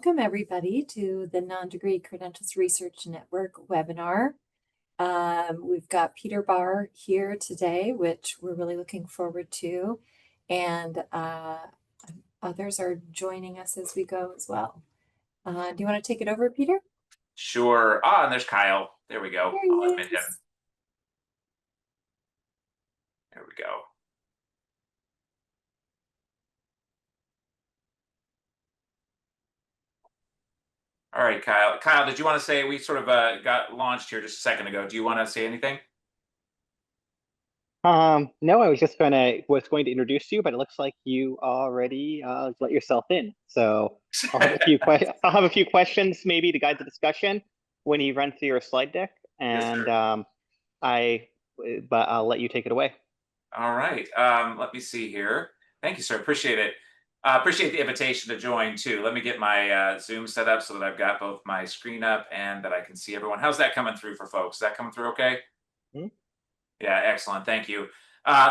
welcome everybody to the Non-Degree Credentials Research Network webinar. We've got Peter Bahr here today, which we're really looking forward to, and others are joining us as we go as well. Do you want to take it over, Peter? Sure. And there's Kyle. There we go. There he I'll admit him. is. There we go. All right, Kyle. Kyle, did you want to say, we sort of got launched here just a second ago. Do you want to say anything? No, I was just going to introduce you, but it looks like you already let yourself in. So I'll have a few questions maybe to guide the discussion when you run through your slide deck, and Yes, but I'll let you take it away. All right. Let me see here. Thank you, sir. Appreciate it. Appreciate the invitation to join too. Let me get my Zoom set up so that I've got both my screen up and that I can see everyone. How's that coming through for folks? Is that coming through okay? Hmm? Yeah, excellent. Thank you.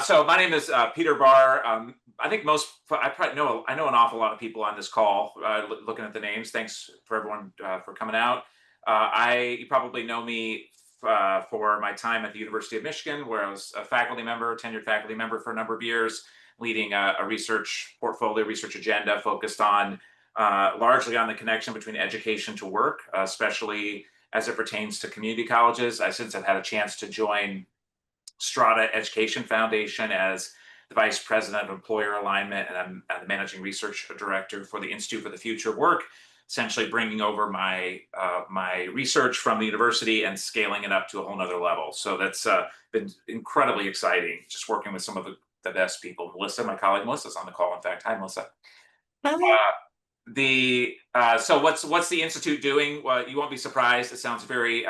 So my name is Peter Bahr. I think I know an awful lot of people on this call. Looking at the names, thanks for everyone for coming out. You probably know me for my time at the University of Michigan, where I was a tenured faculty member for a number of years, leading a research portfolio, research agenda focused on largely on the connection between education to work, especially as it pertains to community colleges. Since I've had a chance to join Strata Education Foundation as the Vice President of Employer Alignment, and I'm the Managing Research Director for the Institute for the Future of Work, essentially bringing over my research from the university and scaling it up to a whole nother level. So that's been incredibly exciting, just working with some of the best people. Melissa, my colleague Melissa's on the call, in fact. Hi, Melissa. Hi. So what's the Institute doing? Well, you won't be surprised. It sounds very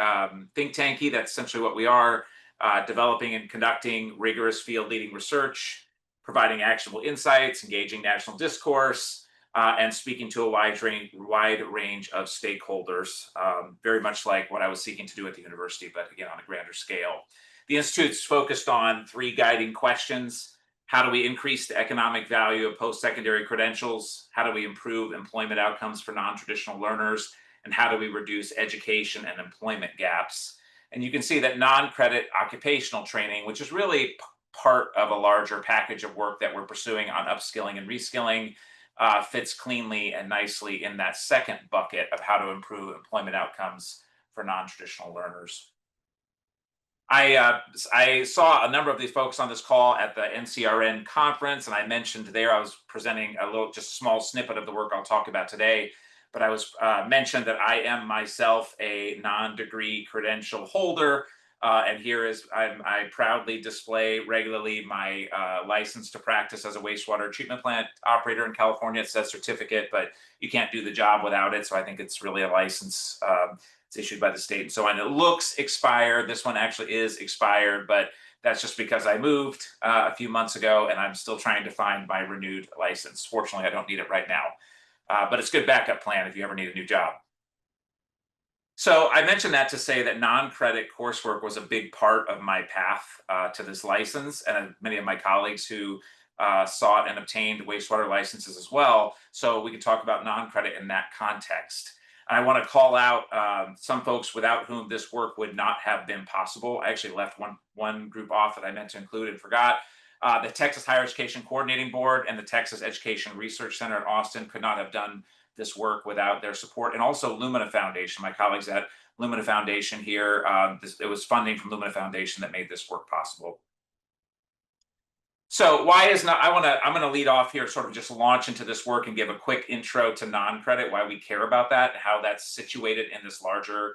think tanky. That's essentially what we are. Developing and conducting rigorous field-leading research, providing actionable insights, engaging national discourse, and speaking to a wide range of stakeholders, very much like what I was seeking to do at the university, but again, on a grander scale. The Institute's focused on three guiding questions. How do we increase the economic value of post-secondary credentials? How do we improve employment outcomes for non-traditional learners? And how do we reduce education and employment gaps? And you can see that non-credit occupational training, which is really part of a larger package of work that we're pursuing on upskilling and reskilling, fits cleanly and nicely in that second bucket of how to improve employment outcomes for non-traditional learners. I saw a number of these folks on this call at the NCRN conference, and I mentioned there I was presenting just a small snippet of the work I'll talk about today. But I was mentioned that I am myself a non-degree credential holder, and here is I proudly display regularly my license to practice as a wastewater treatment plant operator in California. It says certificate, but you can't do the job without it. So I think it's really a license. It's issued by the state and so on. It looks expired. This one actually is expired, but that's just because I moved a few months ago, and I'm still trying to find my renewed license. Fortunately, I don't need it right now. But it's a good backup plan if you ever need a new job. So I mentioned that to say that non-credit coursework was a big part of my path to this license, and many of my colleagues who sought and obtained wastewater licenses as well. So we can talk about non-credit in that context. And I want to call out some folks without whom this work would not have been possible. I actually left one group off that I meant to include and forgot. The Texas Higher Education Coordinating Board and the Texas Education Research Center in Austin could not have done this work without their support. And also Lumina Foundation, my colleagues at Lumina Foundation here, it was funding from Lumina Foundation that made this work possible. So I'm gonna lead off here, sort of just launch into this work and give a quick intro to non-credit, why we care about that, and how that's situated in this larger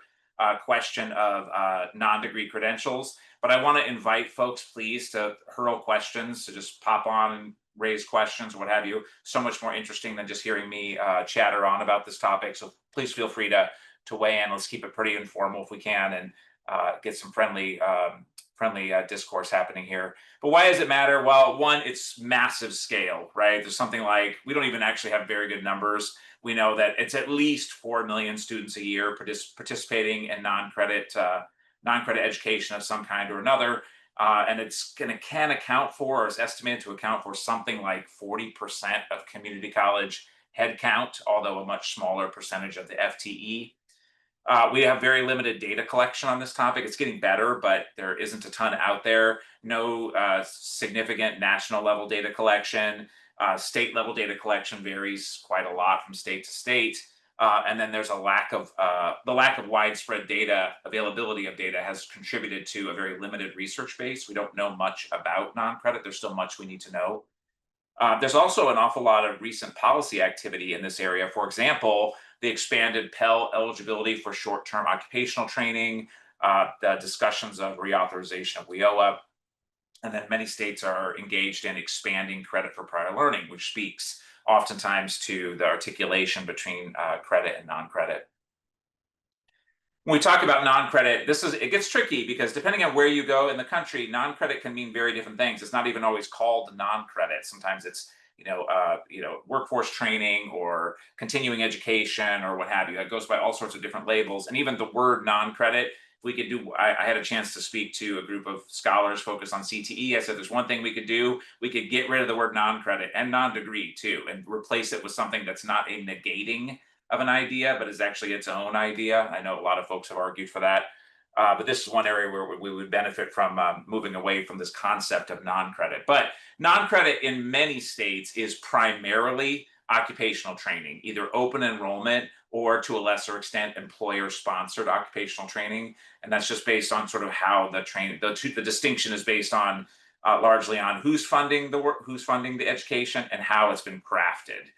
question of non-degree credentials. But I want to invite folks, please, to hurl questions, to just pop on and raise questions or what have you. So much more interesting than just hearing me chatter on about this topic. So please feel free to weigh in. Let's keep it pretty informal if we can, and get some friendly discourse happening here. But why does it matter? Well, one, it's massive scale, right? There's something like, we don't even actually have very good numbers. We know that it's at least 4 million students a year participating in non-credit education of some kind or another. And can account for, or is estimated to account for, something like 40% of community college headcount, although a much smaller percentage of the FTE. We have very limited data collection on this topic. It's getting better, but there isn't a ton out there. No significant national level data collection. State level data collection varies quite a lot from state to state. And then there's a lack of the lack of widespread data availability of data has contributed to a very limited research base. We don't know much about non-credit. There's still much we need to know. There's also an awful lot of recent policy activity in this area. For example, the expanded Pell eligibility for short-term occupational training, the discussions of reauthorization of WIOA, and then many states are engaged in expanding credit for prior learning, which speaks oftentimes to the articulation between credit and non-credit. When we talk about non-credit, it gets tricky because depending on where you go in the country, non-credit can mean very different things. It's not even always called non-credit. Sometimes it's workforce training or continuing education or what have you. That goes by all sorts of different labels. And even the word non-credit, I had a chance to speak to a group of scholars focused on CTE. I said, there's one thing we could do. We could get rid of the word non-credit and non-degree too, and replace it with something that's not a negating of an idea, but is actually its own idea. I know a lot of folks have argued for that. But this is one area where we would benefit from moving away from this concept of non-credit. But non-credit in many states is primarily occupational training, either open enrollment or to a lesser extent, employer-sponsored occupational training. And that's just based on sort of how the distinction is based on largely on who's funding the work, who's funding the education, and how it's been crafted,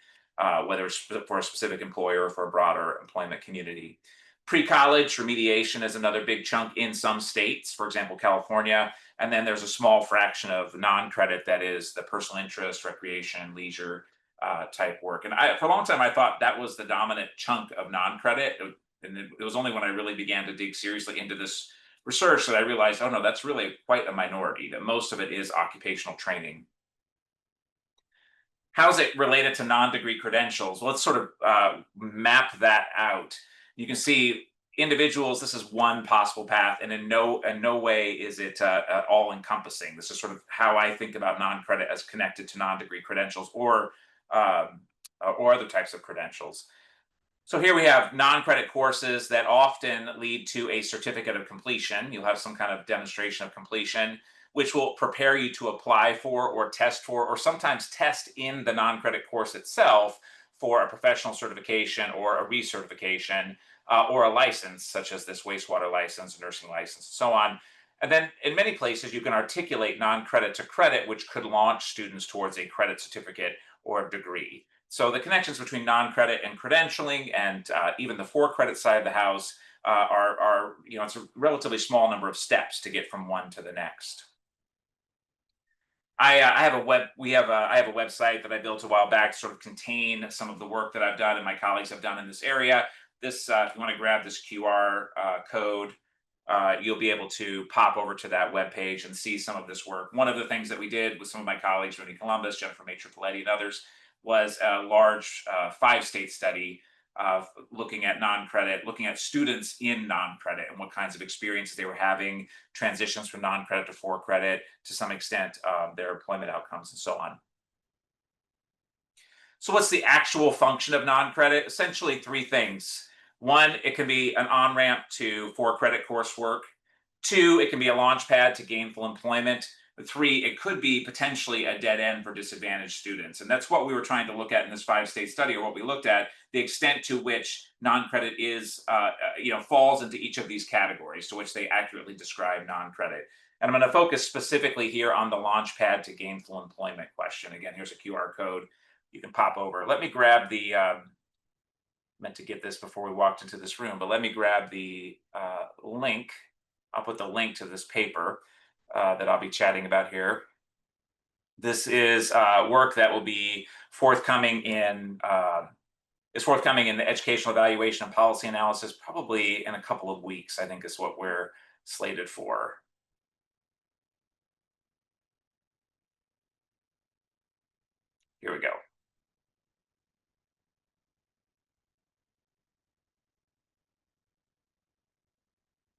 whether it's for a specific employer or for a broader employment community. Pre-college remediation is another big chunk in some states, for example, California. And then there's a small fraction of non-credit that is the personal interest, recreation, leisure type work. And for a long time, I thought that was the dominant chunk of non-credit. And it was only when I really began to dig seriously into this research that I realized, oh no, that's really quite a minority, that most of it is occupational training. How's it related to non-degree credentials? Well, let's sort of map that out. You can see individuals, this is one possible path, and in no way is it all encompassing. This is sort of how I think about non-credit as connected to non-degree credentials or other types of credentials. So here we have non-credit courses that often lead to a certificate of completion. You'll have some kind of demonstration of completion, which will prepare you to apply for or test for, or sometimes test in the non-credit course itself for a professional certification or a recertification or a license, such as this wastewater license, nursing license, and so on. And then in many places, you can articulate non-credit to credit, which could launch students towards a credit certificate or degree. So the connections between non-credit and credentialing and even the for-credit side of the house are, it's a relatively small number of steps to get from one to the next. I have a website that I built a while back to sort of contain some of the work that I've done and my colleagues have done in this area. If you want to grab this QR code, you'll be able to pop over to that webpage and see some of this work. One of the things that we did with some of my colleagues, Rudy Columbus, Jennifer Maitre-Paletti, and others, was a large 5-state study looking at non-credit, looking at students in non-credit and what kinds of experiences they were having, transitions from non-credit to for-credit, to some extent, their employment outcomes and so on. So what's the actual function of non-credit? Essentially 3 things. 1, it can be an on-ramp to for-credit coursework. 2, it can be a launch pad to gainful employment. 3, it could be potentially a dead end for disadvantaged students. And that's what we were trying to look at in this 5-state study, or what we looked at, the extent to which non-credit falls into each of these categories, to which they accurately describe non-credit. And I'm going to focus specifically here on the launch pad to gainful employment question. Again, here's a QR code you can pop over. Let me grab the, meant to get this before we walked into this room, but let me grab the link. I'll put the link to this paper that I'll be chatting about here. This is work that will be forthcoming in the educational evaluation and policy analysis, probably in a couple of weeks, I think is what we're slated for. Here we go.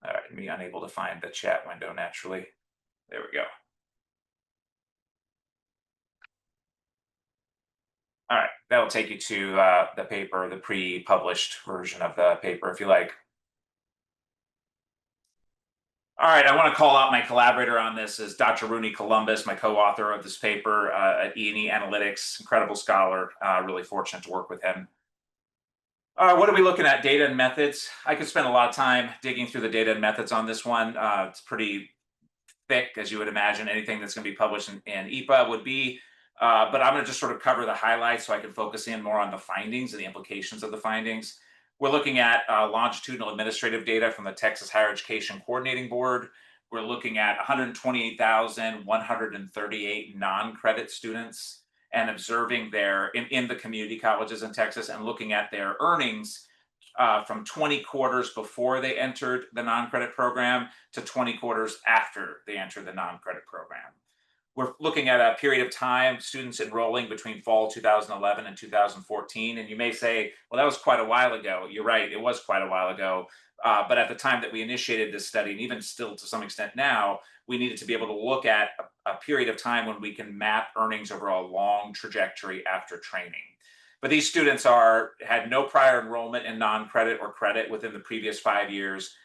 All right, me unable to find the chat window naturally. There we go. All right, that'll take you to the paper, the pre-published version of the paper, if you like. All right, I want to call out my collaborator on this is Dr. Rooney Columbus, my co-author of this paper at E&E Analytics, incredible scholar, really fortunate to work with him. What are we looking at? Data and methods. I could spend a lot of time digging through the data and methods on this one. It's pretty thick, as you would imagine. Anything that's going to be published in EPA would be. But I'm going to just sort of cover the highlights so I can focus in more on the findings and the implications of the findings. We're looking at longitudinal administrative data from the Texas Higher Education Coordinating Board. We're looking at 128,138 non-credit students and observing their in the community colleges in Texas and looking at their earnings from 20 quarters before they entered the non-credit program to 20 quarters after they entered the non-credit program. We're looking at a period of time, students enrolling between fall 2011 and 2014. And you may say, well, that was quite a while ago. You're right, it was quite a while ago. But at the time that we initiated this study, and even still to some extent now, we needed to be able to look at a period of time when we can map earnings over a long trajectory after training. But these students had no prior enrollment in non-credit or credit within the previous 5 years,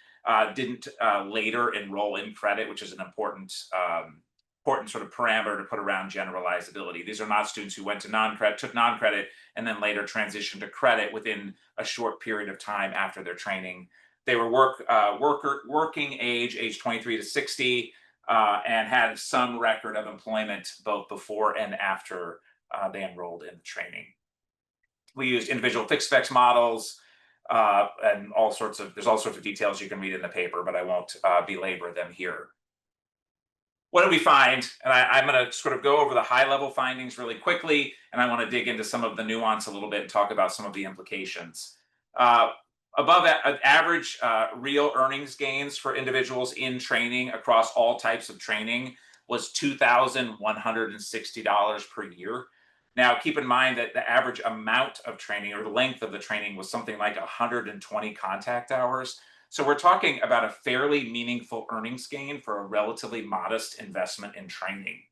didn't later enroll in credit, which is an important sort of parameter to put around generalizability. These are not students who went to non-credit, took non-credit, and then later transitioned to credit within a short period of time after their training. They were working age 23 to 60, and had some record of employment both before and after they enrolled in the training. We used individual fixed effects models, and there's all sorts of details you can read in the paper, but I won't belabor them here. What did we find? And I'm going to sort of go over the high-level findings really quickly, and I want to dig into some of the nuance a little bit and talk about some of the implications. Above average real earnings gains for individuals in training across all types of training was $2,160 per year. Now, keep in mind that the average amount of training or the length of the training was something like 120 contact hours. So we're talking about a fairly meaningful earnings gain for a relatively modest investment in training.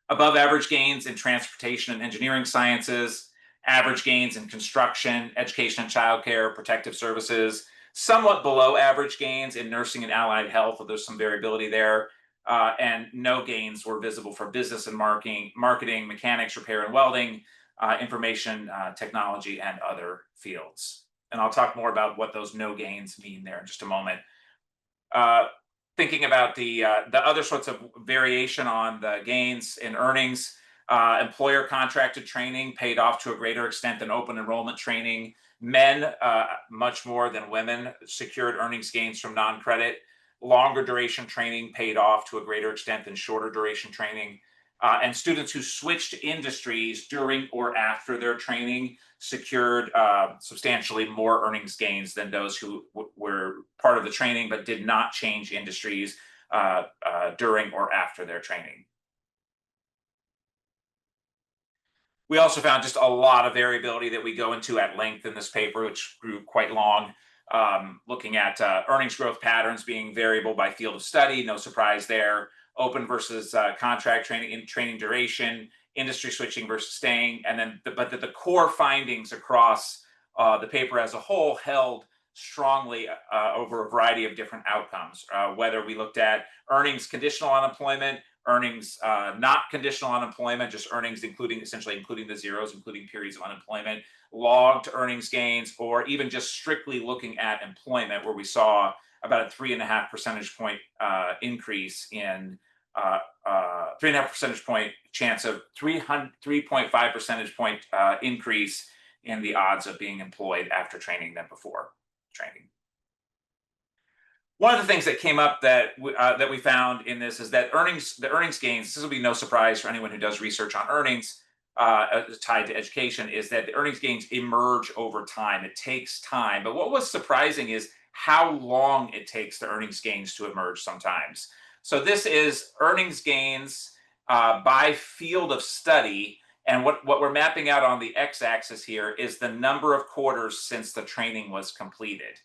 Above average gains in transportation and engineering sciences, average gains in construction, education and childcare, protective services, somewhat below average gains in nursing and allied health, there's some variability there, and no gains were visible for business and marketing, mechanics, repair and welding, information technology, and other fields. And I'll talk more about what those no gains mean there in just a moment. Thinking about the other sorts of variation on the gains in earnings, employer contracted training paid off to a greater extent than open enrollment training. Men, much more than women, secured earnings gains from non-credit. Longer duration training paid off to a greater extent than shorter duration training. And students who switched industries during or after their training secured substantially more earnings gains than those who were part of the training but did not change industries during or after their training. We also found just a lot of variability that we go into at length in this paper, which grew quite long, looking at earnings growth patterns being variable by field of study, no surprise there, open versus contract training, in training duration, industry switching versus staying, and then but the core findings across the paper as a whole held strongly over a variety of different outcomes, whether we looked at earnings conditional on employment, earnings not conditional on employment, just earnings essentially including the zeros, including periods of unemployment, logged earnings gains, or even just strictly looking at employment, where we saw about a 3.5 percentage point increase in 3.5 percentage point chance of 3.5 percentage point increase in the odds of being employed after training than before training. One of the things that came up that we found in this is that the earnings gains, this will be no surprise for anyone who does research on earnings tied to education, is that the earnings gains emerge over time. It takes time. But what was surprising is how long it takes the earnings gains to emerge sometimes. So this is earnings gains by field of study. And what we're mapping out on the x-axis here is the number of quarters since the training was completed.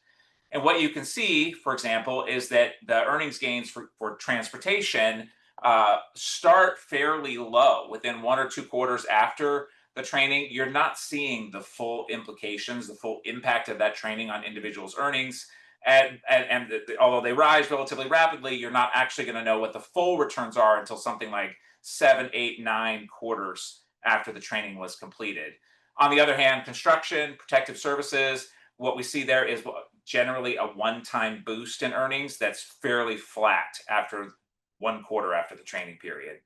And what you can see, for example, is that the earnings gains for transportation start fairly low within 1 or 2 quarters after the training, you're not seeing the full implications, the full impact of that training on individuals' earnings. Although they rise relatively rapidly, you're not actually going to know what the full returns are until something like 7, 8, 9 quarters after the training was completed. On the other hand, construction, protective services, what we see there is generally a one-time boost in earnings that's fairly flat after 1 quarter after the training period.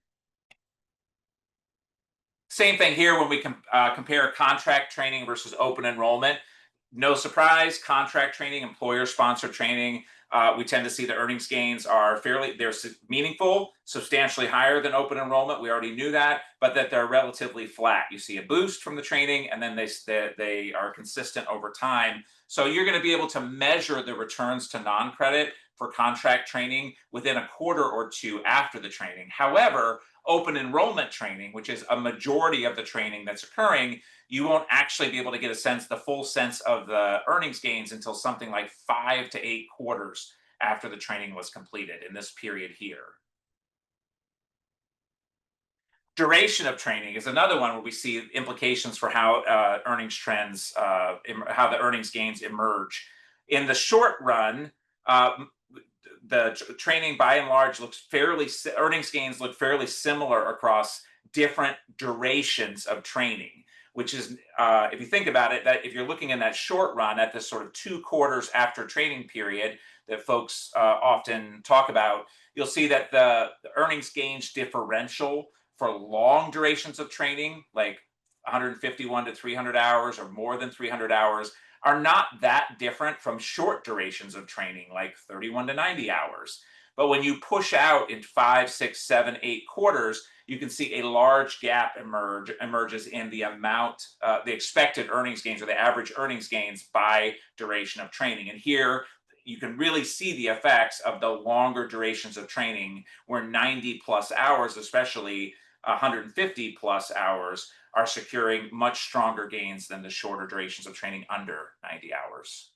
Same thing here when we compare contract training versus open enrollment. No surprise, contract training, employer-sponsored training, we tend to see the earnings gains are they're meaningful, substantially higher than open enrollment. We already knew that, but that they're relatively flat. You see a boost from the training, and then they are consistent over time. So you're going to be able to measure the returns to non-credit for contract training within a quarter or two after the training. However, open enrollment training, which is a majority of the training that's occurring, you won't actually be able to get the full sense of the earnings gains until something like 5 to 8 quarters after the training was completed in this period here. Duration of training is another one where we see implications for how earnings trends, how the earnings gains emerge. In the short run, the training by and large earnings gains look fairly similar across different durations of training, which is, if you think about it, that if you're looking in that short run at this sort of 2 quarters after training period that folks often talk about, you'll see that the earnings gains differential for long durations of training, like 151 to 300 hours or more than 300 hours, are not that different from short durations of training, like 31 to 90 hours. But when you push out in 5, 6, 7, 8 quarters, you can see a large gap emerges in the amount, the expected earnings gains or the average earnings gains by duration of training. And here you can really see the effects of the longer durations of training, where 90 plus hours, especially 150 plus hours, are securing much stronger gains than the shorter durations of training under 90 hours.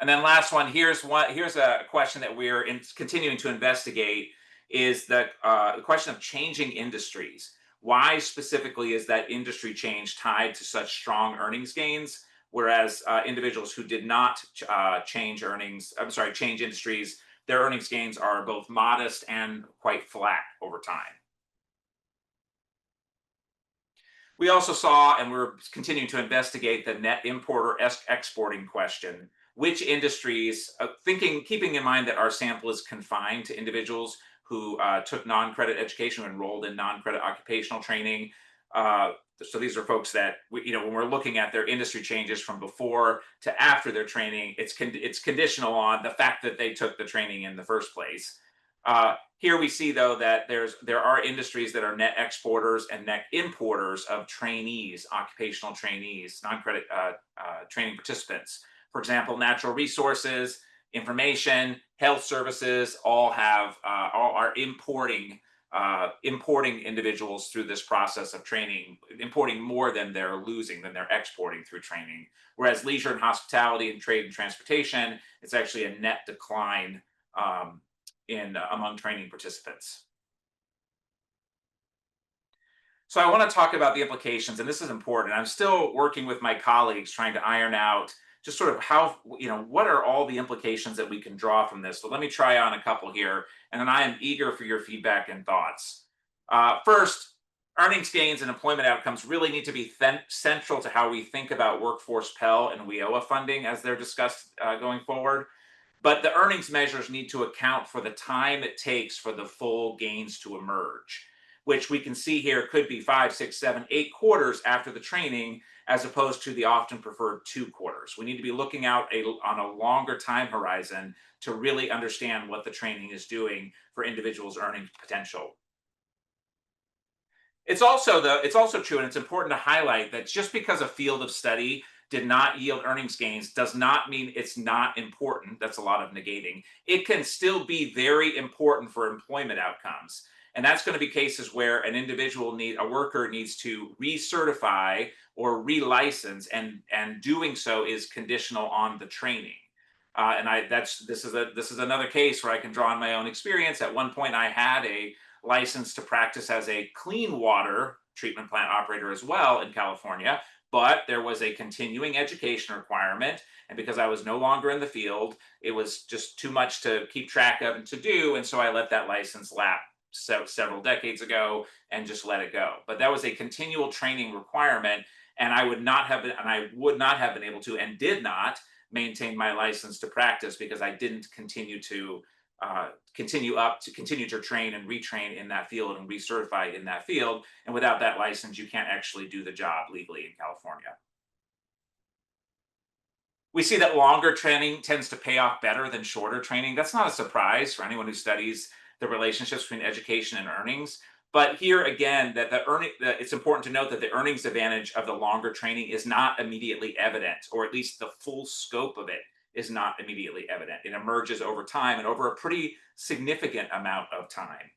And then last one, here's a question that we're continuing to investigate, is the question of changing industries. Why specifically is that industry change tied to such strong earnings gains, whereas individuals who did not change industries, their earnings gains are both modest and quite flat over time. We also saw, and we're continuing to investigate, the net importer exporting question. Which industries, keeping in mind that our sample is confined to individuals who took non-credit education, enrolled in non-credit occupational training. So these are folks that, when we're looking at their industry changes from before to after their training, it's conditional on the fact that they took the training in the first place. Here we see, though, that there are industries that are net exporters and net importers of trainees, occupational trainees, non-credit training participants. For example, natural resources, information, health services, all are importing individuals through this process of training, importing more than they're losing, than they're exporting through training. Whereas leisure and hospitality and trade and transportation, it's actually a net decline among training participants. So I want to talk about the implications, and this is important. I'm still working with my colleagues trying to iron out just sort of what are all the implications that we can draw from this. So let me try on a couple here, and then I am eager for your feedback and thoughts. First, earnings gains and employment outcomes really need to be central to how we think about workforce Pell and WIOA funding as they're discussed going forward. But the earnings measures need to account for the time it takes for the full gains to emerge, which we can see here could be 5, 6, 7, 8 quarters after the training, as opposed to the often preferred 2 quarters. We need to be looking out on a longer time horizon to really understand what the training is doing for individuals' earning potential. It's also true, and it's important to highlight, that just because a field of study did not yield earnings gains does not mean it's not important. That's a lot of negating. It can still be very important for employment outcomes. And that's going to be cases where a worker needs to recertify or relicense, and doing so is conditional on the training. This is another case where I can draw on my own experience. At one point, I had a license to practice as a clean water treatment plant operator as well in California, but there was a continuing education requirement. And because I was no longer in the field, it was just too much to keep track of and to do. And so I let that license lapse several decades ago and just let it go. But that was a continual training requirement. And I would not have been able to, and did not maintain my license to practice because I didn't continue to train and retrain in that field and recertify in that field. And without that license, you can't actually do the job legally in California. We see that longer training tends to pay off better than shorter training. That's not a surprise for anyone who studies the relationships between education and earnings. But here again, it's important to note that the earnings advantage of the longer training is not immediately evident, or at least the full scope of it is not immediately evident. It emerges over time and over a pretty significant amount of time.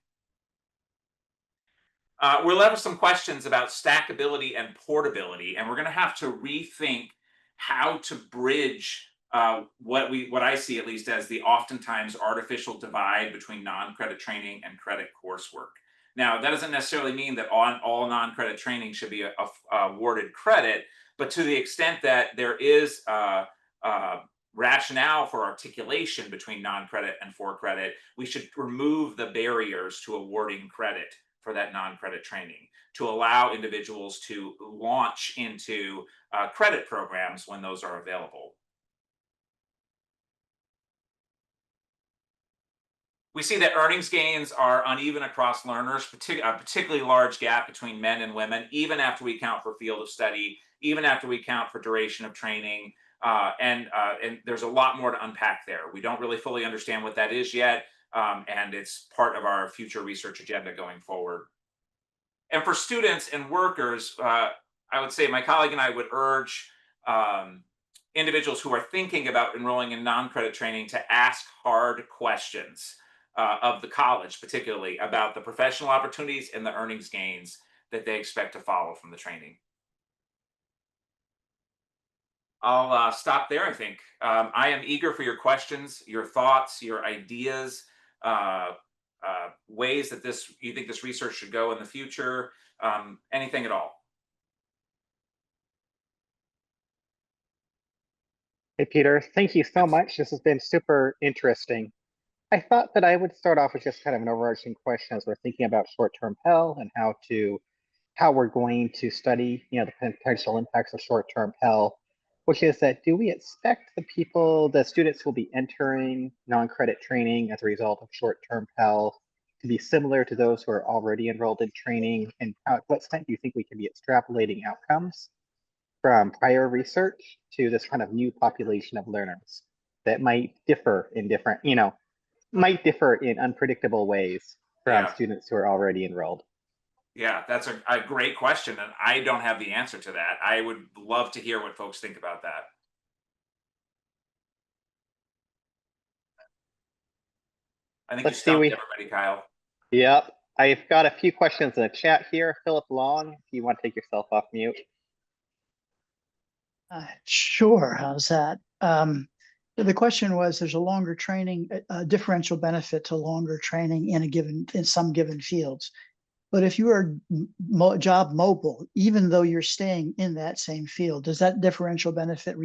We'll have some questions about stackability and portability, and we're going to have to rethink how to bridge what I see at least as the oftentimes artificial divide between non-credit training and credit coursework. Now, that doesn't necessarily mean that all non-credit training should be awarded credit, but to the extent that there is rationale for articulation between non-credit and for credit, we should remove the barriers to awarding credit for that non-credit training to allow individuals to launch into credit programs when those are available. We see that earnings gains are uneven across learners, a particularly large gap between men and women, even after we account for field of study, even after we account for duration of training. And there's a lot more to unpack there. We don't really fully understand what that is yet, and it's part of our future research agenda going forward. And for students and workers, I would say my colleague and I would urge individuals who are thinking about enrolling in non-credit training to ask hard questions of the college, particularly about the professional opportunities and the earnings gains that they expect to follow from the training. I'll stop there, I think. I am eager for your questions, your thoughts, your ideas, ways that you think this research should go in the future, anything at all. Hey, Peter, thank you so Yes. much. This has been super interesting. I thought that I would start off with just kind of an overarching question as we're thinking about short-term Pell and how we're going to study, the potential impacts of short-term Pell, which is that do we expect the students who will be entering non-credit training as a result of short-term Pell to be similar to those who are already enrolled in training? And to what extent do you think we can be extrapolating outcomes from prior research to this kind of new population of learners that might differ in unpredictable ways from Yeah. students who are already enrolled? Yeah, that's a great question. And I don't have the answer to that. I would love to hear what folks think about that. I think you Let's see, stumped everybody, Kyle. yep. I've got a few questions in the chat here. Philip Long, if you want to take yourself off mute. Sure. How's that? The question was: there's a longer training, a differential benefit to longer training in some given fields. But if you are job mobile, even though you're staying in that same field, does that differential benefit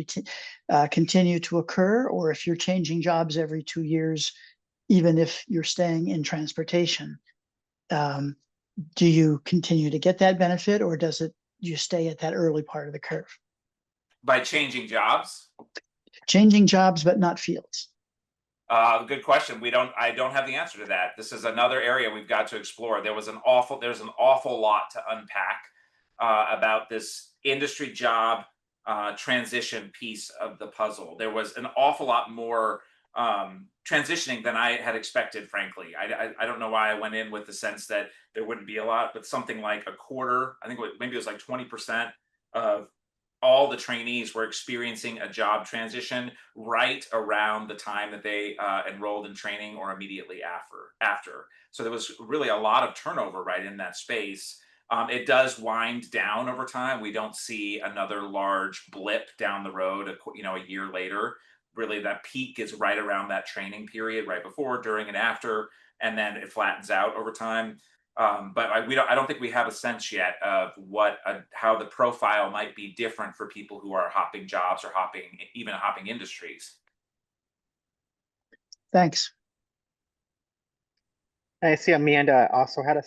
continue to occur? Or if you're changing jobs every 2 years, even if you're staying in transportation, do you continue to get that benefit, or you stay at that early part of the curve? By changing jobs? Changing jobs, but not fields. Good question. I don't have the answer to that. This is another area we've got to explore. There's an awful lot to unpack about this industry job transition piece of the puzzle. There was an awful lot more transitioning than I had expected, frankly. I don't know why I went in with the sense that there wouldn't be a lot, but something like a quarter, I think maybe it was like 20% of all the trainees were experiencing a job transition right around the time that they enrolled in training or immediately after. So there was really a lot of turnover right in that space. It does wind down over time. We don't see another large blip down the road, a year later. Really, that peak is right around that training period, right before, during, and after, and then it flattens out over time. But I don't think we have a sense yet of how the profile might be different for people who are hopping jobs or even hopping industries. Thanks. I see Amanda also have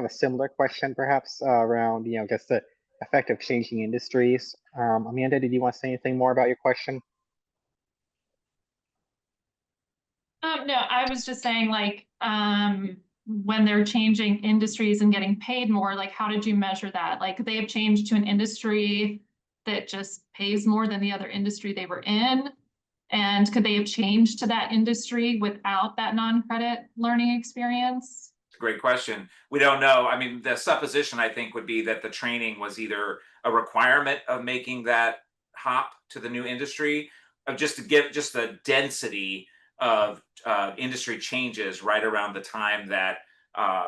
a similar question, perhaps around just the effect of changing industries. Amanda, did you want to say anything more about your question? No, I was just saying, like, when they're changing industries and getting paid more, like, how did you measure that? Like, they have changed to an industry that just pays more than the other industry they were in. And could they have changed to that industry without that non-credit learning experience? Great question. We don't know. I mean, the supposition I think would be that the training was either a requirement of making that hop to the new industry, of just to get just the density of industry changes right around the time that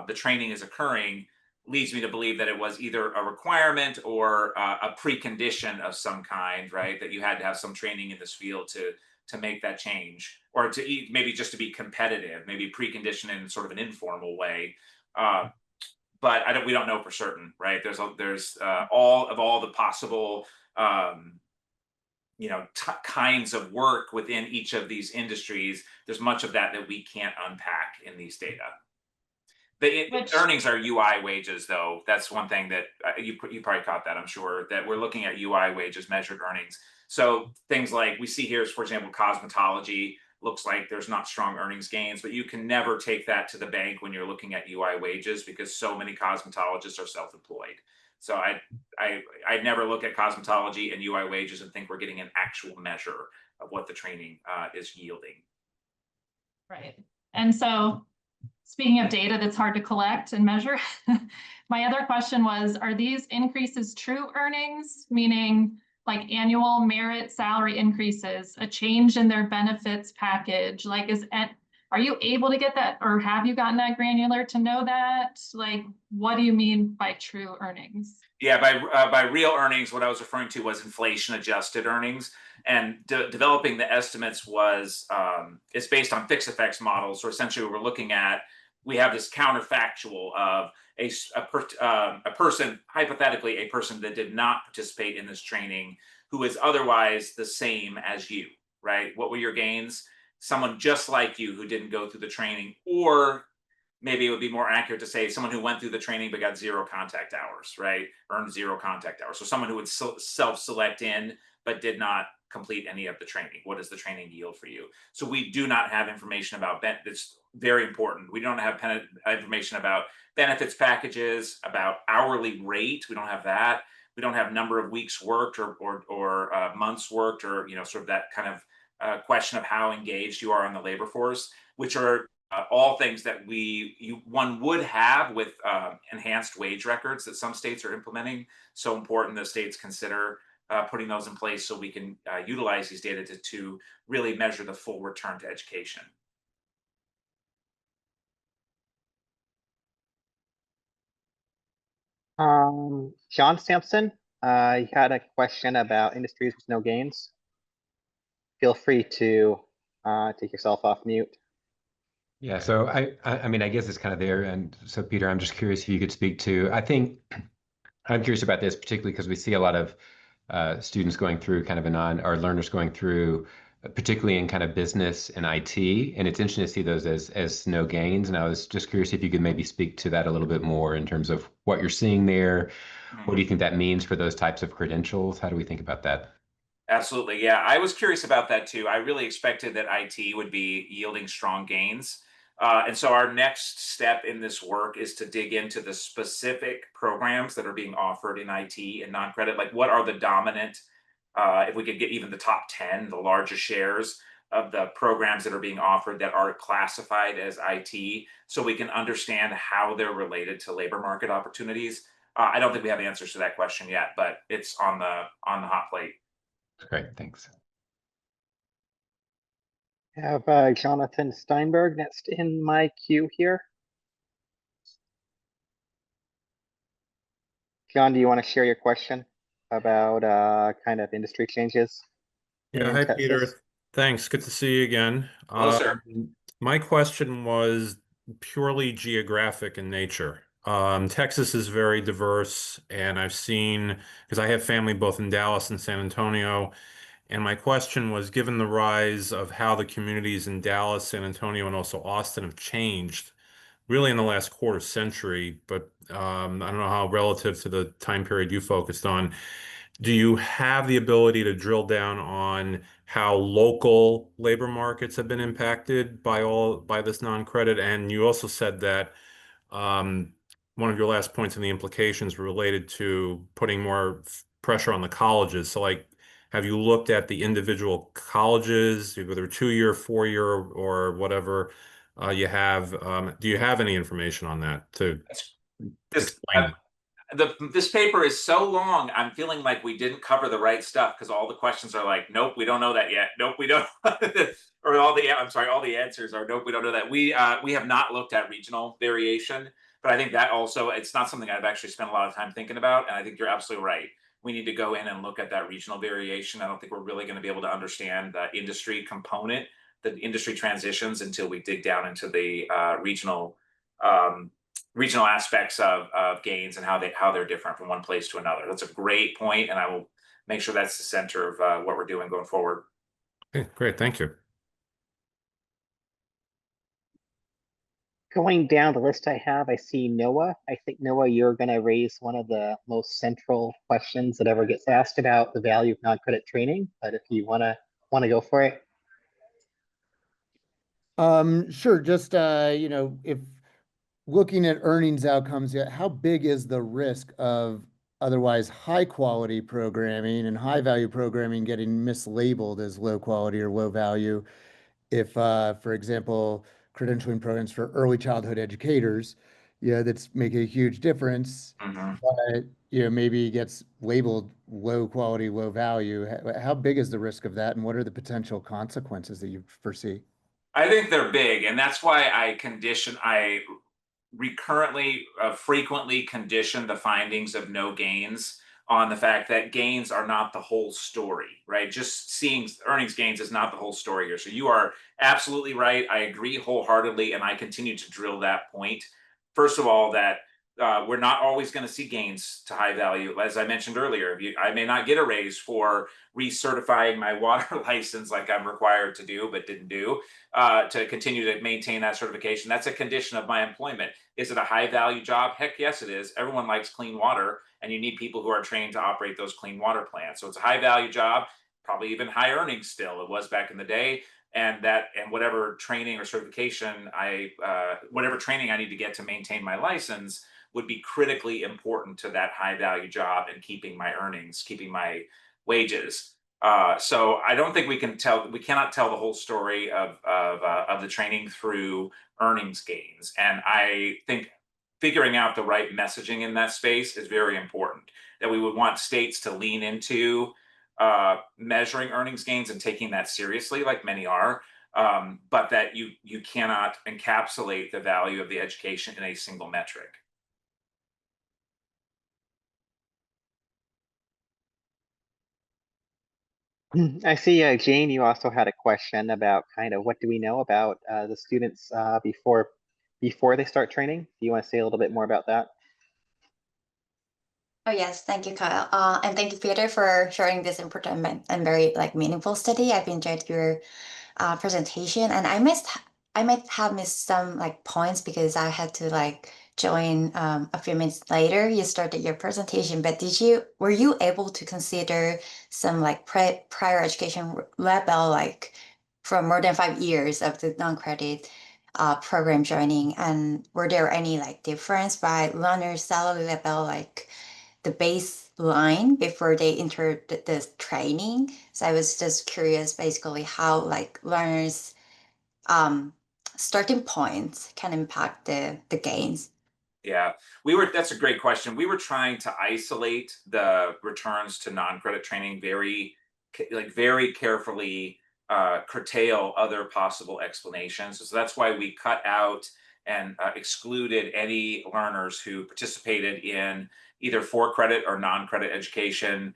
the training is occurring, leads me to believe that it was either a requirement or a precondition of some kind, right? That you had to have some training in this field to make that change, or maybe just to be competitive, maybe precondition in sort of an informal way. But we don't know for certain, right? There's all the possible kinds of work within each of these industries. There's much of that we can't unpack in these data. The earnings are UI wages, though. That's one thing that you probably caught that, I'm sure, that we're looking at UI wages, measured earnings. So things like we see here is, for example, cosmetology looks like there's not strong earnings gains, but you can never take that to the bank when you're looking at UI wages because so many cosmetologists are self-employed. So I never look at cosmetology and UI wages and think we're getting an actual measure of what the training is yielding. Right. And so speaking of data that's hard to collect and measure, my other question was, are these increases true earnings, meaning like annual merit salary increases, a change in their benefits package? Like, are you able to get that, or have you gotten that granular to know that? Like, what do you mean by true earnings? Yeah, by real earnings, what I was referring to was inflation adjusted earnings, and developing the estimates was it's based on fixed effects models. So essentially, we're looking at, we have this counterfactual of a person, hypothetically, a person that did not participate in this training, who is otherwise the same as you, right? What were your gains? Someone just like you who didn't go through the training, or maybe it would be more accurate to say someone who went through the training but got zero contact hours, right? Earned zero contact hours. So someone who would self-select in but did not complete any of the training. What does the training yield for you? So we do not have information about it's very important. We don't have information about benefits packages, about hourly rate. We don't have that. We don't have number of weeks worked or months worked, or sort of that kind of question of how engaged you are on the labor force, which are all things that one would have with enhanced wage records that some states are implementing. So important that states consider putting those in place so we can utilize these data to really measure the full return to education. John Sampson, you had a question about industries with no gains. Feel free to take yourself off mute. Yeah, so I mean, I guess it's kind of there. And so, Peter, I'm just curious if you could speak to, I think I'm curious about this, particularly because we see a lot of students going through kind of or learners going through, particularly in kind of business and IT. And it's interesting to see those as no gains. And I was just curious if you could maybe speak to that a little bit more in terms of what you're seeing there. What do you think that means for those types of credentials? How do we think about that? Absolutely. Yeah, I was curious about that too. I really expected that IT would be yielding strong gains. And so our next step in this work is to dig into the specific programs that are being offered in IT and non-credit. Like, what are the dominant, if we could get even the top 10, the largest shares of the programs that are being offered that are classified as IT, so we can understand how they're related to labor market opportunities. I don't think we have answers to that question yet, but it's on the hot plate. Great, thanks. I have Jonathan Steinberg next in my queue here. John, do you want to share your question about kind of industry changes? Yeah, hi, Peter. Thanks. Good to see you again. Hello, sir. My question was purely geographic in nature. Texas is very diverse, and I've seen, because I have family both in Dallas and San Antonio, and my question was, given the rise of how the communities in Dallas, San Antonio, and also Austin have changed, really in the last quarter century, but I don't know how relative to the time period you focused on. Do you have the ability to drill down on how local labor markets have been impacted by this non-credit? And you also said that um, one of your last points in the implications were related to putting more pressure on the colleges. So, like, have you looked at the individual colleges, whether 2-year, 4-year, or whatever you have? Do you have any information on that to This explain it? this paper is so long. I'm feeling like we didn't cover the right stuff because all the questions are like, nope, we don't know that yet. Nope, we don't. Or all the answers are nope, we don't know that. We have not looked at regional variation, but I think that also it's not something I've actually spent a lot of time thinking about. And I think you're absolutely right. We need to go in and look at that regional variation. I don't think we're really going to be able to understand the industry component, the industry transitions until we dig down into the um, regional aspects of gains and how they're different from one place to another. That's a great point, and I will make sure that's the center of what we're doing going forward. Okay, great, thank you. Going down the list I have, I see Noah. I think, Noah, you're going to raise one of the most central questions that ever gets asked about the value of non-credit training. But if you want to go for it. Sure. Just, if looking at earnings outcomes, how big is the risk of otherwise high quality programming and high value programming getting mislabeled as low quality or low value? If, for example, credentialing programs for early childhood educators, that's make a huge difference, but, maybe gets labeled low quality, low value. How big is the risk of that, and what are the potential consequences that you foresee? I think they're big, and that's why I recurrently, frequently condition the findings of no gains on the fact that gains are not the whole story, right? Just seeing earnings gains is not the whole story here. So you are absolutely right. I agree wholeheartedly, and I continue to drill that point. First of all, that we're not always going to see gains to high value. As I mentioned earlier, I may not get a raise for recertifying my water license like I'm required to do, but didn't do, to continue to maintain that certification. That's a condition of my employment. Is it a high value job? Heck yes, it is. Everyone likes clean water, and you need people who are trained to operate those clean water plants. So it's a high value job, probably even high earnings still. It was back in the day. And whatever training or certification whatever training I need to get to maintain my license would be critically important to that high value job and keeping my earnings, keeping my wages. So I don't think we cannot tell the whole story of the training through earnings gains. And I think figuring out the right messaging in that space is very important. That we would want states to lean into measuring earnings gains and taking that seriously, like many are, but that you cannot encapsulate the value of the education in a single metric. I see, Jane, you also had a question about kind of what do we know about the students before they start training. Do you want to say a little bit more about that? Oh yes, thank you, Kyle. And thank you, Peter, for sharing this important and very meaningful study. I've enjoyed your presentation, and I might have missed some points because I had to join a few minutes later. You started your presentation, but were you able to consider some prior education level from more than 5 years of the non-credit program joining, and were there any difference by learner salary level the baseline before they enter the training? So I was just curious basically how learners starting points can impact the gains. Yeah, that's a great question. We were trying to isolate the returns to non-credit training very carefully, curtail other possible explanations. So that's why we cut out and excluded any learners who participated in either for credit or non-credit education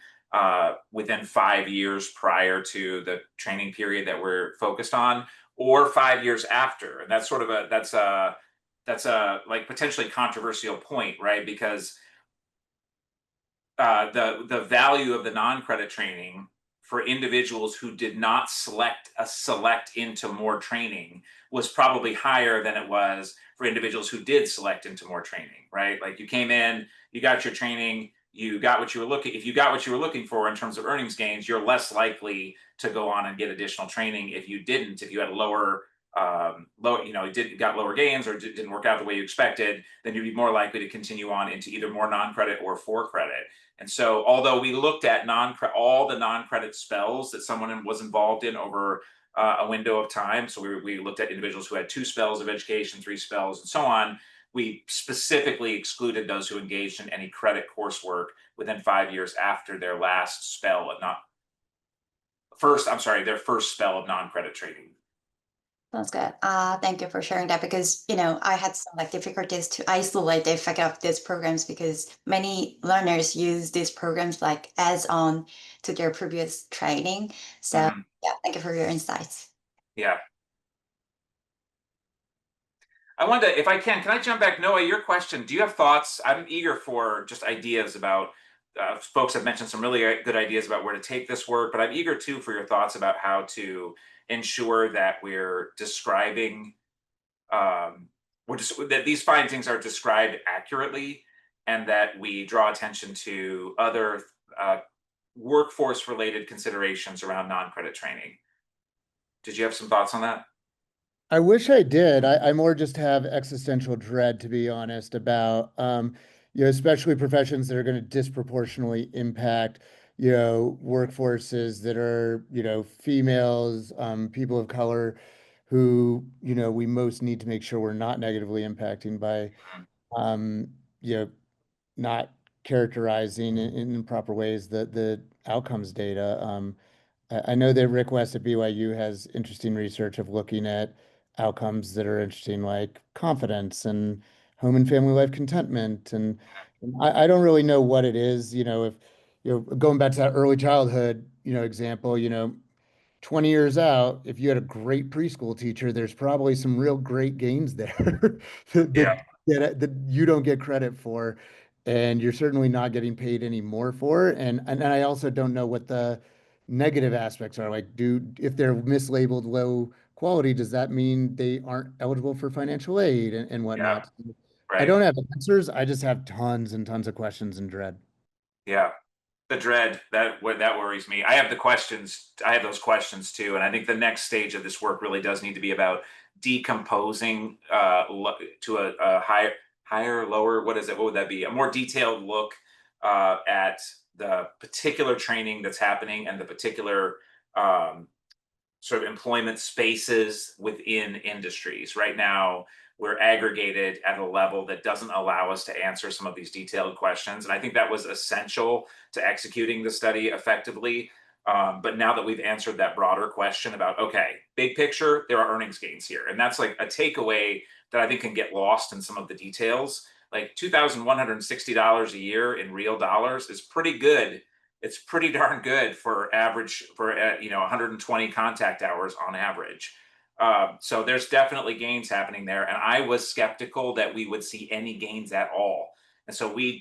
within 5 years prior to the training period that we're focused on, or 5 years after. And that's that's a like potentially controversial point, right? Because the value of the non-credit training for individuals who did not select into more training was probably higher than it was for individuals who did select into more training, right? Like you came in, you got your training, you got what you were looking. If you got what you were looking for in terms of earnings gains, you're less likely to go on and get additional training. If you didn't, if you had got lower gains or didn't work out the way you expected, then you'd be more likely to continue on into either more non-credit or for credit. And so, although we looked at all the non-credit spells that someone was involved in over a window of time, so we looked at individuals who had 2 spells of education, 3 spells, and so on. We specifically excluded those who engaged in any credit coursework within 5 years after their last spell of their first spell of non-credit trading. Sounds good. Thank you for sharing that because, I had some like difficulties to isolate the effect of these programs because many learners use these programs like as on to their previous training. So Mhm. yeah, thank you for your insights. Yeah. I wonder if I can I jump back? Noah, your question, do you have thoughts? I'm eager for just ideas about, folks have mentioned some really good ideas about where to take this work, but I'm eager too for your thoughts about how to ensure that we're describing, that these findings are described accurately and that we draw attention to other workforce related considerations around non-credit training. Did you have some thoughts on that? I wish I did. I more just have existential dread, to be honest, about especially professions that are going to disproportionately impact, workforces that are, females, people of color, who, we most need to make sure we're not negatively impacting by, um, you know, not characterizing in proper ways the outcomes data. I know that Rick West at BYU has interesting research of looking at outcomes that are interesting, like confidence and home and family life contentment. And I don't really know what it is, if, going back to that early childhood, example, 20 years out, if you had a great preschool teacher, there's probably some real great gains there Yeah. that you don't get credit for. And you're certainly not getting paid any more for. And I also don't know what the negative aspects are. Like, if they're mislabeled low quality, does that mean they aren't eligible for financial aid and Yeah. whatnot? I Right. don't have answers. I just have tons and tons of questions and dread. Yeah. The dread that worries me. I have those questions too, and I think the next stage of this work really does need to be about decomposing to a higher, lower. What is it? What would that be? A more detailed look at the particular training that's happening and the particular um, sort of employment spaces within industries. Right now, we're aggregated at a level that doesn't allow us to answer some of these detailed questions. And I think that was essential to executing the study effectively. But now that we've answered that broader question about, okay, big picture, there are earnings gains here. And that's like a takeaway that I think can get lost in some of the details. Like $2,160 a year in real dollars is pretty good. It's pretty darn good for 120 contact hours on average. So there's definitely gains happening there, and I was skeptical that we would see any gains at all. And so we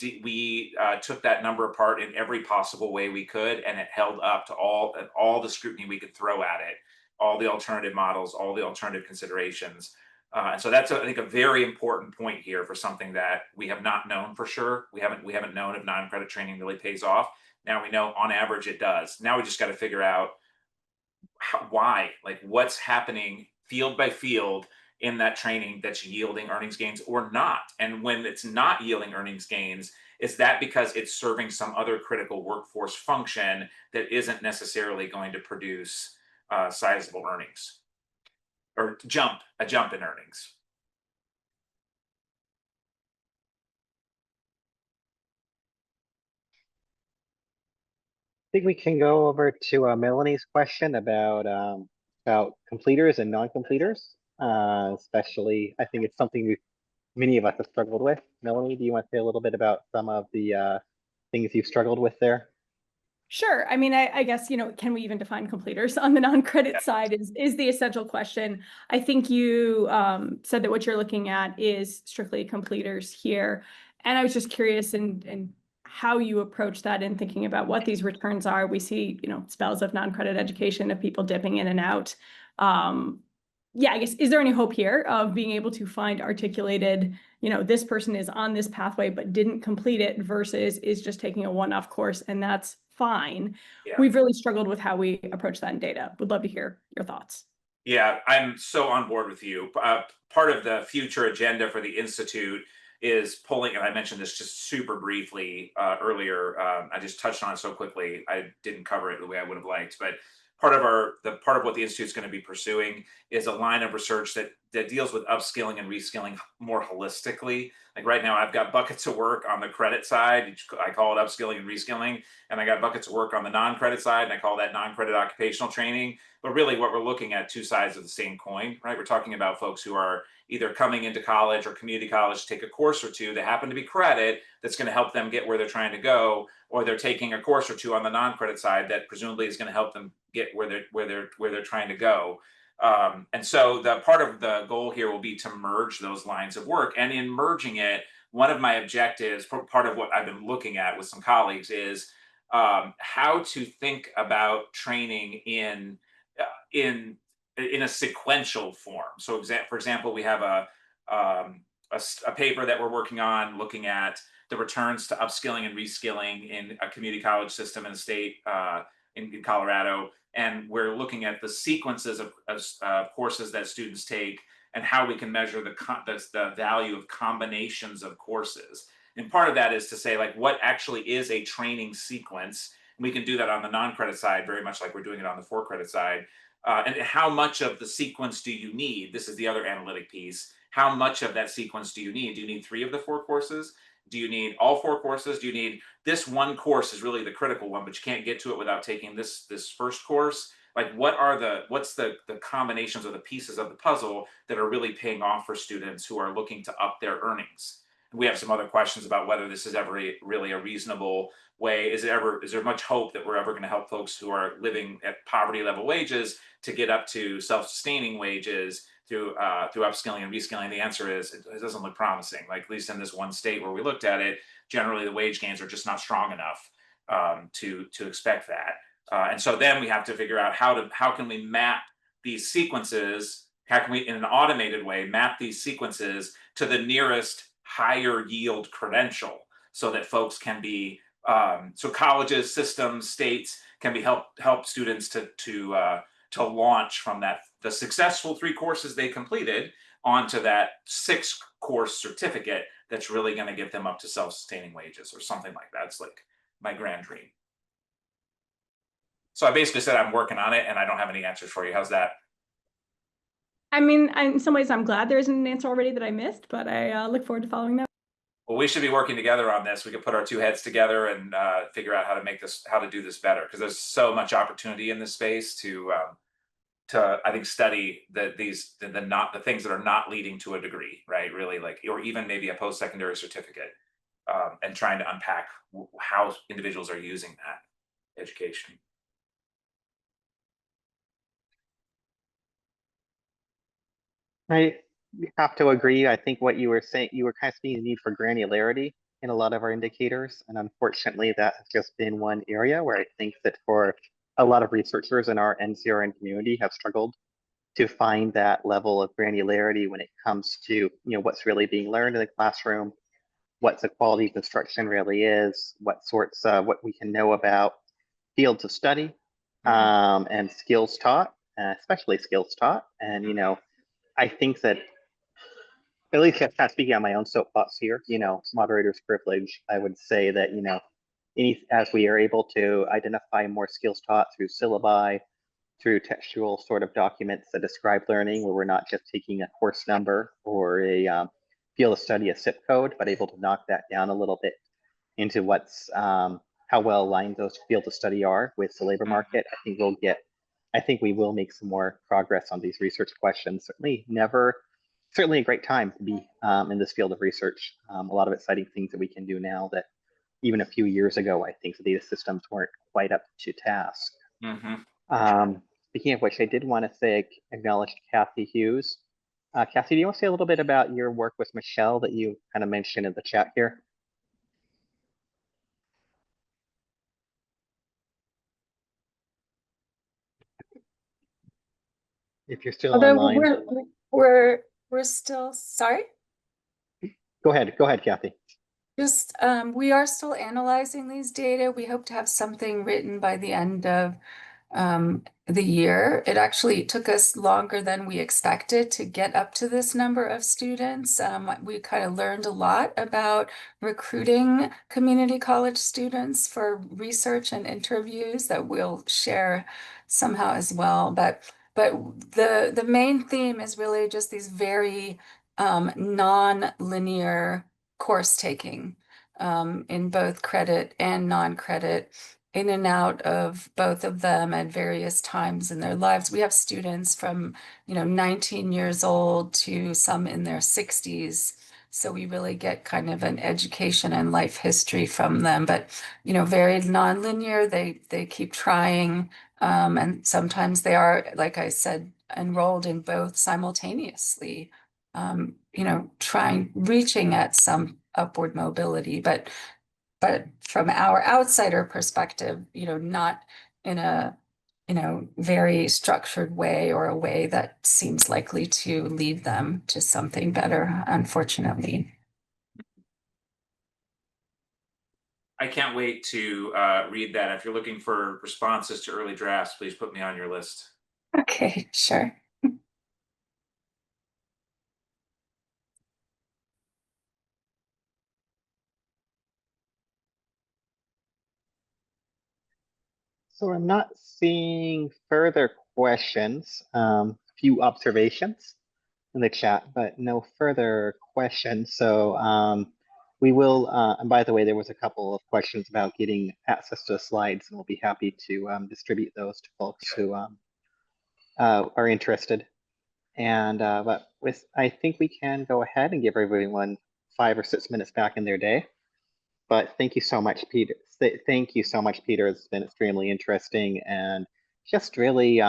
took that number apart in every possible way we could, and it held up to all the scrutiny we could throw at it, all the alternative models, all the alternative considerations. And so that's, I think, a very important point here for something that we have not known for sure. We haven't known if non-credit training really pays off. Now we know on average it does. Now we just got to figure out why, like what's happening field by field in that training that's yielding earnings gains or not. And when it's not yielding earnings gains, is that because it's serving some other critical workforce function that isn't necessarily going to produce sizable earnings or a jump in earnings? Think we can go over to Melanie's question about completers and non-completers. Especially, I think it's something many of us have struggled with. Melanie, do you want to say a little bit about some of the things you've struggled with there? Sure. I mean, I guess, can we even define completers on the non-credit side is the essential question. I think you said that what you're looking at is strictly completers here. And I was just curious and how you approach that in thinking about what these returns are. We see, spells of non-credit education of people dipping in and out. Yeah, I guess, is there any hope here of being able to find articulated, this person is on this pathway but didn't complete it versus is just taking a one-off course and that's fine. Yeah. We've really struggled with how we approach that in data. Would love to hear your thoughts. Yeah, I'm so on board with you. Part of the future agenda for the Institute is pulling, and I mentioned this just super briefly earlier. I just touched on it so quickly. I didn't cover it the way I would have liked, but part of what the Institute is going to be pursuing is a line of research that deals with upskilling and reskilling more holistically. Like right now, I've got buckets of work on the credit side. I call it upskilling and reskilling, and I got buckets of work on the non-credit side, and I call that non-credit occupational training. But really, what we're looking at, two sides of the same coin, right? We're talking about folks who are either coming into college or community college to take a course or two that happen to be credit that's going to help them get where they're trying to go, or they're taking a course or two on the non-credit side that presumably is going to help them get where they're trying to go. And so the part of the goal here will be to merge those lines of work. And in merging it, one of my objectives, part of what I've been looking at with some colleagues, is how to think about training in a sequential form. So, for example, we have a paper that we're working on looking at the returns to upskilling and reskilling in a community college system in the state in Colorado, and we're looking at the sequences of courses that students take and how we can measure the value of combinations of courses. And part of that is to say, like, what actually is a training sequence? And we can do that on the non-credit side, very much like we're doing it on the for-credit side. And how much of the sequence do you need? This is the other analytic piece. How much of that sequence do you need? Do you need 3 of the 4 courses? Do you need all 4 courses? Do you need this one course is really the critical one, but you can't get to it without taking this first course? Like, what's the combinations or the pieces of the puzzle that are really paying off for students who are looking to up their earnings? We have some other questions about whether this is ever really a reasonable way. Is there much hope that we're ever going to help folks who are living at poverty level wages to get up to self-sustaining wages through upskilling and reskilling? The answer is it doesn't look promising. Like, at least in this one state where we looked at it, generally the wage gains are just not strong enough to expect that. And so then we have to figure out how can we map these sequences? How can we, in an automated way, map these sequences to the nearest higher yield credential so that folks can be so colleges, systems, states can be help students to launch from the successful 3 courses they completed onto that 6 course certificate that's really going to get them up to self-sustaining wages or something like that. It's like my grand dream. So I basically said I'm working on it and I don't have any answers for you. How's that? I mean, in some ways, I'm glad there isn't an answer already that I missed, but I look forward to following that. Well, we should be working together on this. We could put our 2 heads together and figure out how to do this better, because there's so much opportunity in this space to I think study the things that are not leading to a degree, right? Really, like, or even maybe a post-secondary certificate, and trying to unpack how individuals are using that education. I have to agree. I think what you were saying, you were kind of speaking the need for granularity in a lot of our indicators. And unfortunately, that has just been one area where I think that for a lot of researchers in our NCRN community have struggled to find that level of granularity when it comes to, what's really being learned in the classroom, what the quality of instruction really is, what we can know about fields of study, and skills taught, especially skills taught. And, I think that, at least kind of speaking on my own soapbox here, moderator's privilege, I would say that, as we are able to identify more skills taught through syllabi, through textual sort of documents that describe learning, where we're not just taking a course number or a field of study, a zip code, but able to knock that down a little bit into how well aligned those fields of study are with the labor market. I think we will make some more progress on these research questions. Certainly a great time to be in this field of research. A lot of exciting things that we can do now that even a few years ago, I think the data systems weren't quite up to task. Speaking of which, I did want to say, acknowledge Kathy Hughes. Kathy, do you want to say a little bit about your work with Michelle that you kind of mentioned in the chat here? If you're still Although online. we're still sorry. Go ahead, Kathy. Just we are still analyzing these data. We hope to have something written by the end of the year. It actually took us longer than we expected to get up to this number of students. We kind of learned a lot about recruiting community college students for research and interviews that we'll share somehow as well. But the main theme is really just these very non-linear course taking in both credit and non-credit, in and out of both of them at various times in their lives. We have students from, 19 years old to some in their 60s. So we really get kind of an education and life history from them, but, very nonlinear. They keep trying. And sometimes they are, like I said, enrolled in both simultaneously, reaching at some upward mobility, but from our outsider perspective, not in a, very structured way or a way that seems likely to lead them to something better, unfortunately. I can't wait to read that. If you're looking for responses to early drafts, please put me on your list. Okay, sure. So I'm not seeing further questions. A few observations in the chat, but no further questions. So we will, and by the way, there was a couple of questions about getting access to the slides, and we'll be happy to distribute those to folks who are interested. And but I think we can go ahead and give everyone 5 or 6 minutes back in their day. But thank you so much, Peter. Thank you so much, Peter. It's been extremely interesting and just really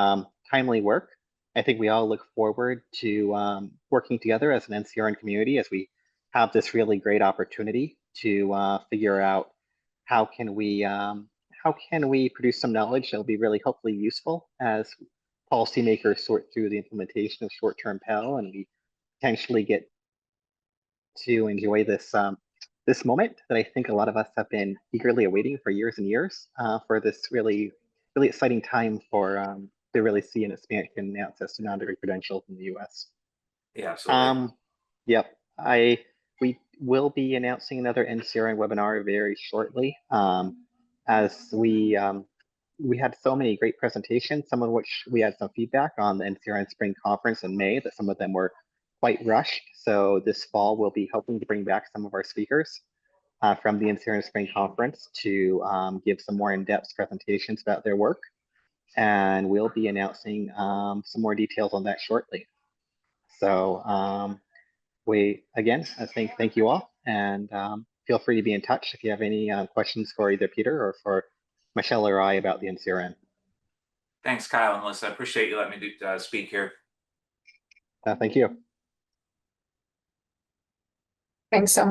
timely work. I think we all look forward to working together as an NCRN community as we have this really great opportunity to figure out how can we produce some knowledge that'll be really hopefully useful as policymakers sort through the implementation of short-term Pell, and we potentially get to enjoy this moment that I think a lot of us have been eagerly awaiting for years and years, for this really, really exciting time for to really see an expansion in access to non-degree credentials in the U.S. Yeah, absolutely. Yep, we will be announcing another NCRN webinar very shortly, as we had so many great presentations, some of which we had some feedback on the NCRN Spring Conference in May, that some of them were quite rushed. So this fall, we'll be hoping to bring back some of our speakers from the NCRN Spring Conference to give some more in-depth presentations about their work. And we'll be announcing some more details on that shortly. So thank you all, and feel free to be in touch if you have any questions for either Peter or for Michelle or I about the NCRN. Thanks, Kyle and Melissa. I appreciate you letting me speak here. Thank you. Thanks so much.